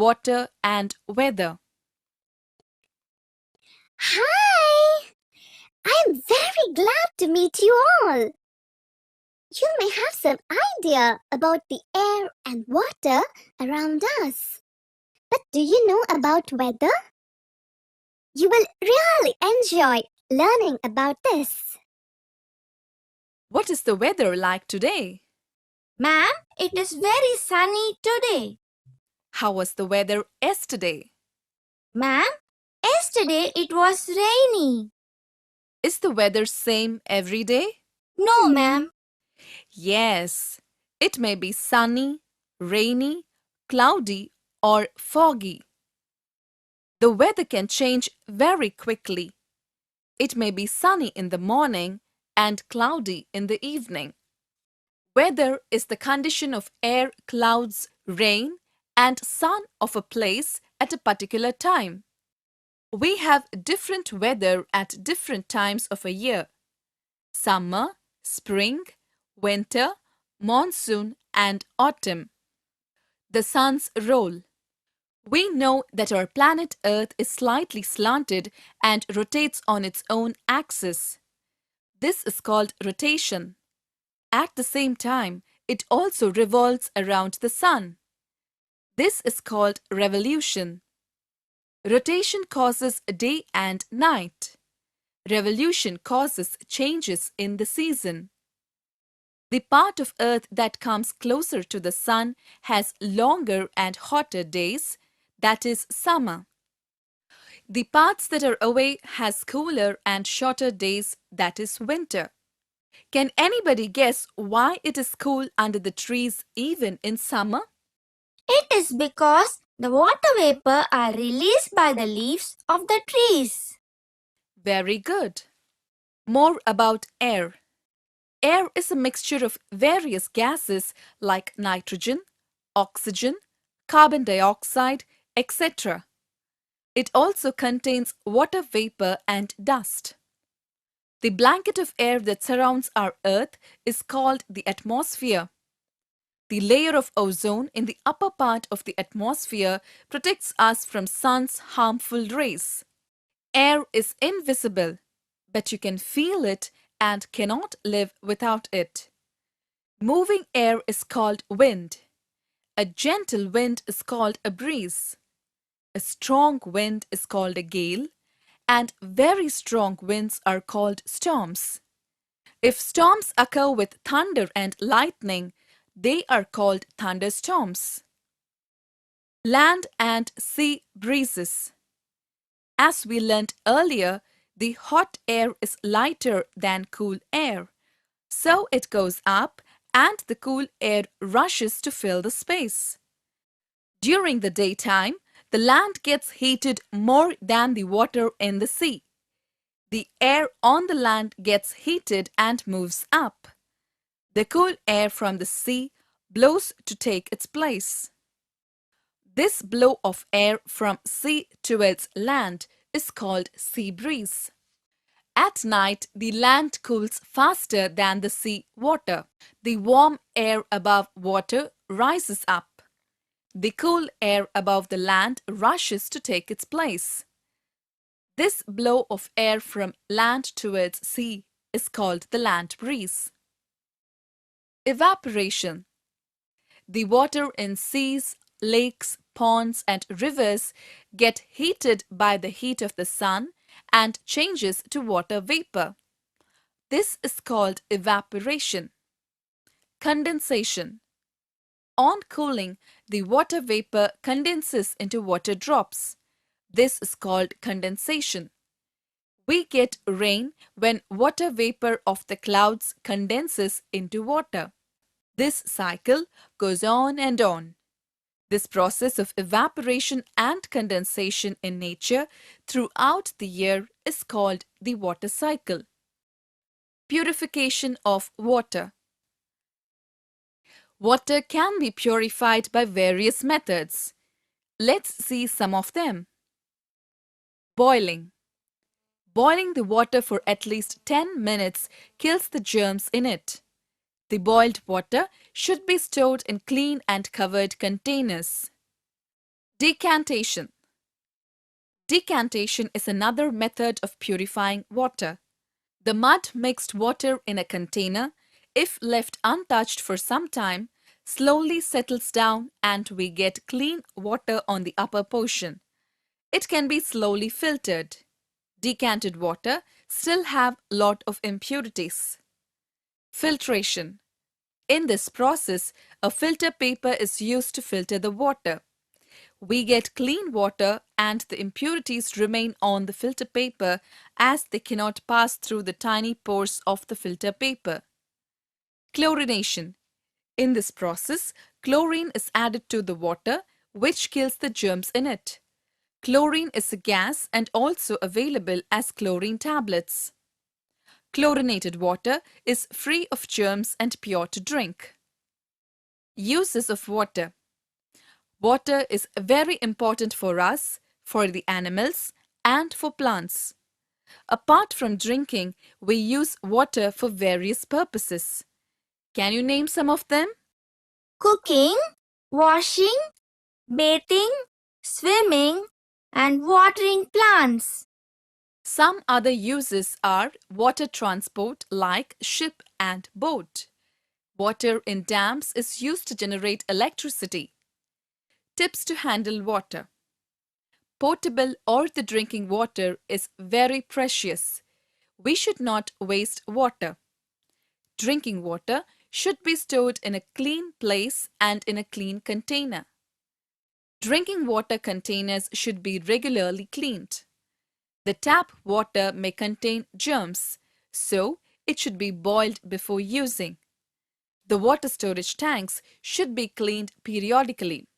water and weather. Hi! I'm very glad to meet you all. You may have some idea about the air and water around us. But do you know about weather? You will really enjoy learning about this. What is the weather like today? Ma'am, it is very sunny today. How was the weather yesterday? Ma'am, yesterday it was rainy. Is the weather same every day? No, ma'am. Yes, it may be sunny, rainy, cloudy or foggy. The weather can change very quickly. It may be sunny in the morning and cloudy in the evening. Weather is the condition of air, clouds, rain, and sun of a place at a particular time. We have different weather at different times of a year. Summer, spring, winter, monsoon, and autumn. The sun's role. We know that our planet Earth is slightly slanted and rotates on its own axis. This is called rotation. At the same time, it also revolves around the sun. This is called revolution. Rotation causes day and night. Revolution causes changes in the season. The part of Earth that comes closer to the sun has longer and hotter days, that is summer. The parts that are away has cooler and shorter days, that is winter. Can anybody guess why it is cool under the trees even in summer? It is because the water vapor are released by the leaves of the trees. Very good. More about air. Air is a mixture of various gases like nitrogen, oxygen, carbon dioxide, etc. It also contains water vapor and dust. The blanket of air that surrounds our Earth is called the atmosphere. The layer of ozone in the upper part of the atmosphere protects us from sun's harmful rays. Air is invisible, but you can feel it and cannot live without it. Moving air is called wind. A gentle wind is called a breeze. A strong wind is called a gale, and very strong winds are called storms. If storms occur with thunder and lightning, they are called thunderstorms. Land and sea breezes. As we learnt earlier, the hot air is lighter than cool air. So it goes up and the cool air rushes to fill the space. During the daytime, the land gets heated more than the water in the sea. The air on the land gets heated and moves up. The cool air from the sea blows to take its place. This blow of air from sea towards land is called sea breeze. At night, the land cools faster than the sea water. The warm air above water rises up. The cool air above the land rushes to take its place. This blow of air from land towards sea is called the land breeze. Evaporation. The water in seas, lakes, ponds and rivers get heated by the heat of the sun and changes to water vapor. This is called evaporation. Condensation. On cooling, the water vapor condenses into water drops. This is called condensation. We get rain when water vapor of the clouds condenses into water. This cycle goes on and on. This process of evaporation and condensation in nature throughout the year is called the water cycle. Purification of water. Water can be purified by various methods. Let's see some of them. Boiling. Boiling the water for at least 10 minutes kills the germs in it. The boiled water should be stored in clean and covered containers. Decantation. Decantation is another method of purifying water. The mud mixed water in a container, if left untouched for some time, slowly settles down and we get clean water on the upper portion. It can be slowly filtered. Decanted water still have lot of impurities. Filtration. In this process, a filter paper is used to filter the water. We get clean water and the impurities remain on the filter paper as they cannot pass through the tiny pores of the filter paper. Chlorination. In this process, chlorine is added to the water which kills the germs in it. Chlorine is a gas and also available as chlorine tablets. Chlorinated water is free of germs and pure to drink. Uses of water. Water is very important for us, for the animals, and for plants. Apart from drinking, we use water for various purposes. Can you name some of them? Cooking, washing, bathing, swimming, and watering plants. Some other uses are water transport like ship and boat. Water in dams is used to generate electricity. Tips to handle water. Potable or the drinking water is very precious. We should not waste water. Drinking water should be stored in a clean place and in a clean container. Drinking water containers should be regularly cleaned. The tap water may contain germs, so it should be boiled before using. The water storage tanks should be cleaned periodically.